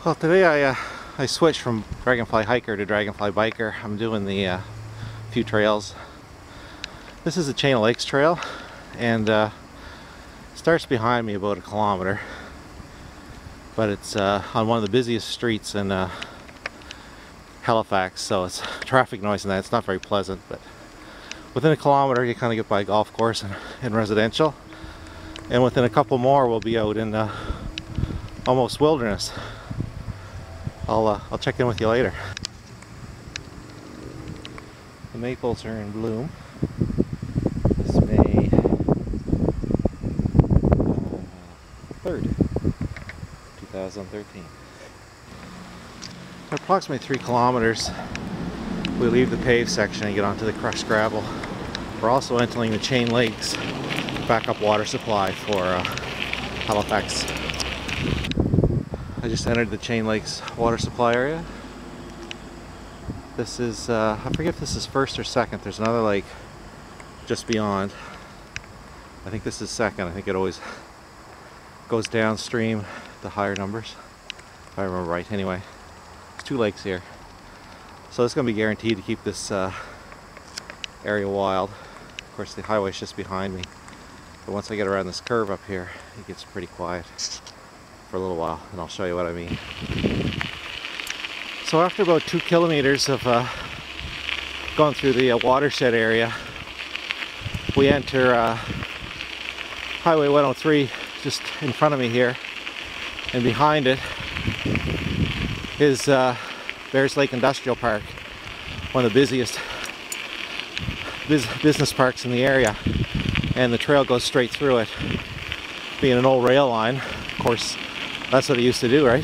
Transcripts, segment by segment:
Well, today I switched from dragonfly hiker to dragonfly biker. I'm doing the few trails. This is the Chain of Lakes trail, and starts behind me about 1 kilometer, but it's on one of the busiest streets in Halifax, so it's traffic noise and that. It's not very pleasant, but within 1 kilometer you kind of get by a golf course and residential, and within a couple more we'll be out in almost wilderness. I'll check in with you later. The maples are in bloom. This May 3rd, 2013. At approximately 3 kilometers, we leave the paved section and get onto the crushed gravel. We're also entering the Chain Lakes backup water supply for Halifax. I just entered the Chain Lakes water supply area. This is, I forget if this is first or second. There's another lake just beyond. I think this is second. I think it always goes downstream to higher numbers, if I remember right. Anyway, there's 2 lakes here. So it's going to be guaranteed to keep this area wild. Of course, the highway's just behind me. But once I get around this curve up here, it gets pretty quiet for a little while, and I'll show you what I mean. So after about 2 kilometers of going through the Watershed area, we enter Highway 103 just in front of me here, and behind it is Bears Lake Industrial Park, one of the busiest business parks in the area, and the trail goes straight through it. Being an old rail line, of course, that's what it used to do, right?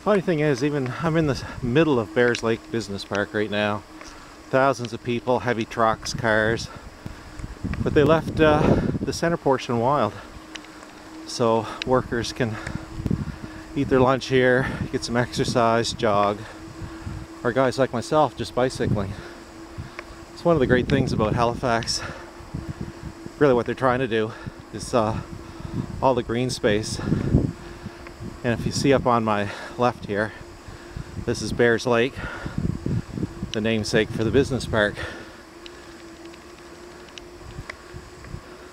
Funny thing is, even I'm in the middle of Bears Lake Business Park right now. Thousands of people, heavy trucks, cars, but they left the center portion wild, so workers can eat their lunch here, get some exercise, jog, or guys like myself just bicycling. It's one of the great things about Halifax. Really what they're trying to do is all the green space. And if you see up on my left here, this is Bears Lake, the namesake for the business park.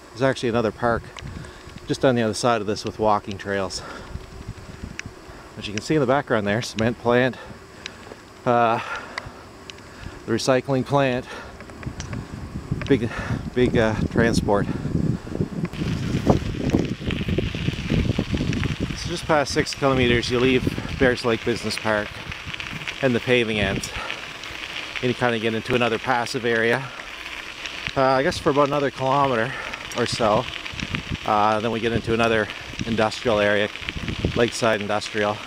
There's actually another park just on the other side of this with walking trails. As you can see in the background there, cement plant, the recycling plant, big transport. So just past 6 kilometers you leave Bears Lake Business Park and the paving ends, and you kind of get into another passive area. I guess for about another kilometer or so, then we get into another industrial area, lakeside industrial,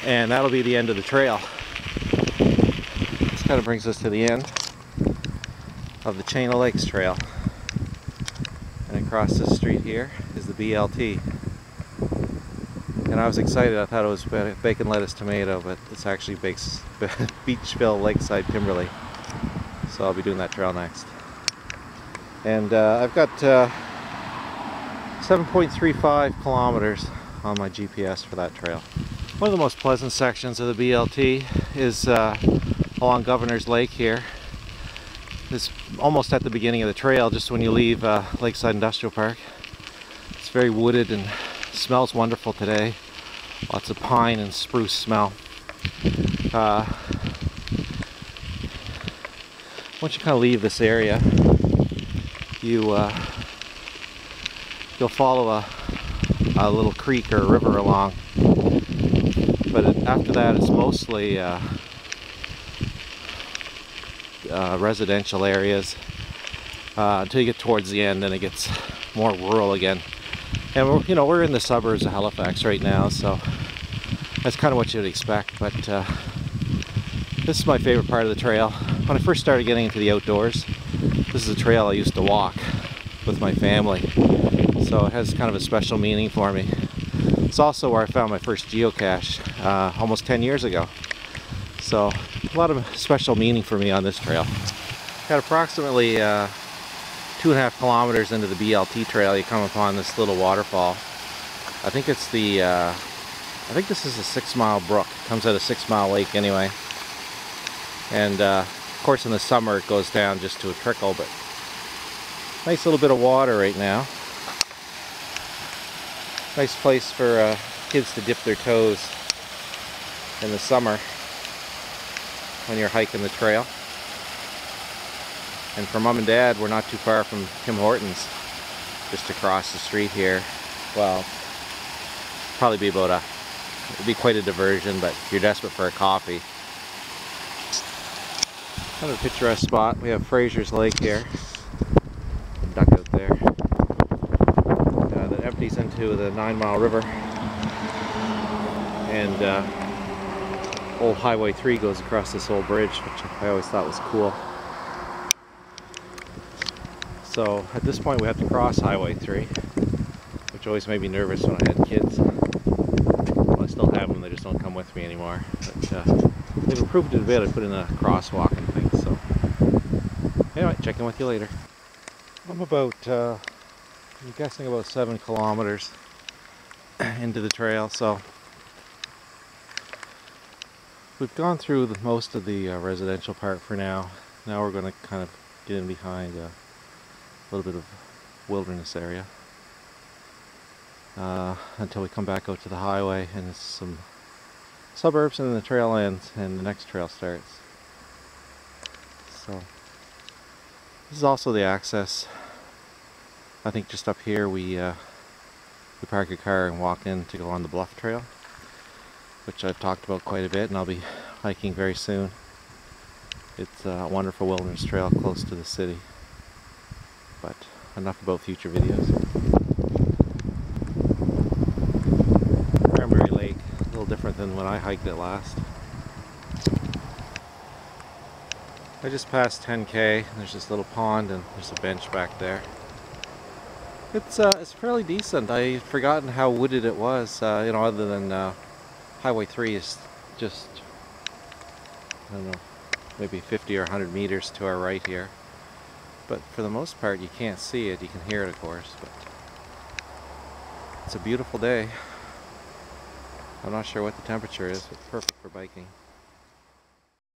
and that'll be the end of the trail. This kind of brings us to the end of the Chain of Lakes trail, and across this street here is the BLT. And I was excited. I thought it was bacon, lettuce, tomato, but it's actually Beachville Lakeside Kimberly. So I'll be doing that trail next. And I've got 7.35 kilometers on my GPS for that trail. One of the most pleasant sections of the BLT is along Governor's Lake here. It's almost at the beginning of the trail, just when you leave Lakeside Industrial Park. It's very wooded and smells wonderful today. Lots of pine and spruce smell. Once you kind of leave this area, you'll follow a little creek or a river along. But after that, it's mostly residential areas until you get towards the end, and it gets more rural again. And we're in the suburbs of Halifax right now, so that's kind of what you'd expect. But this is my favorite part of the trail. When I first started getting into the outdoors, this is a trail I used to walk with my family, so it has kind of a special meaning for me. It's also where I found my first geocache almost 10 years ago. So a lot of special meaning for me on this trail. Got approximately 2 2.5 kilometers into the BLT Trail, you come upon this little waterfall. I think it's the, I think this is a 6 Mile brook. It comes out of 6 Mile Lake anyway. And of course in the summer it goes down just to a trickle, but nice little bit of water right now. Nice place for kids to dip their toes in the summer when you're hiking the trail. And for Mom and Dad, we're not too far from Tim Hortons, just across the street here. Well, probably be about it'd be quite a diversion, but if you're desperate for a coffee. Kind of a picturesque spot. We have Fraser's Lake here. Duck out there. That empties into the 9 Mile River. And old Highway 3 goes across this old bridge, which I always thought was cool. So at this point we have to cross Highway 3, which always made me nervous when I had kids. Well, I still have them, they just don't come with me anymore. But they've improved it a bit. I put in a crosswalk and things. So anyway, check in with you later. I'm about, I'm guessing about 7 kilometers into the trail. So we've gone through most of the residential part for now. Now we're going to kind of get in behind a little bit of wilderness area until we come back out to the highway and it's some suburbs, and then the trail ends and the next trail starts. So this is also the access. I think just up here we park a car and walk in to go on the bluff trail, which I've talked about quite a bit, and I'll be hiking very soon. It's a wonderful wilderness trail close to the city. But enough about future videos. Cranberry Lake, a little different than when I hiked it last. I just passed 10K. There's this little pond and there's a bench back there. It's fairly decent. I'd forgotten how wooded it was. You know, other than Highway 3 is just, I don't know, maybe 50 or 100 meters to our right here. But for the most part you can't see it, you can hear it of course, but it's a beautiful day. I'm not sure what the temperature is, but it's perfect for biking.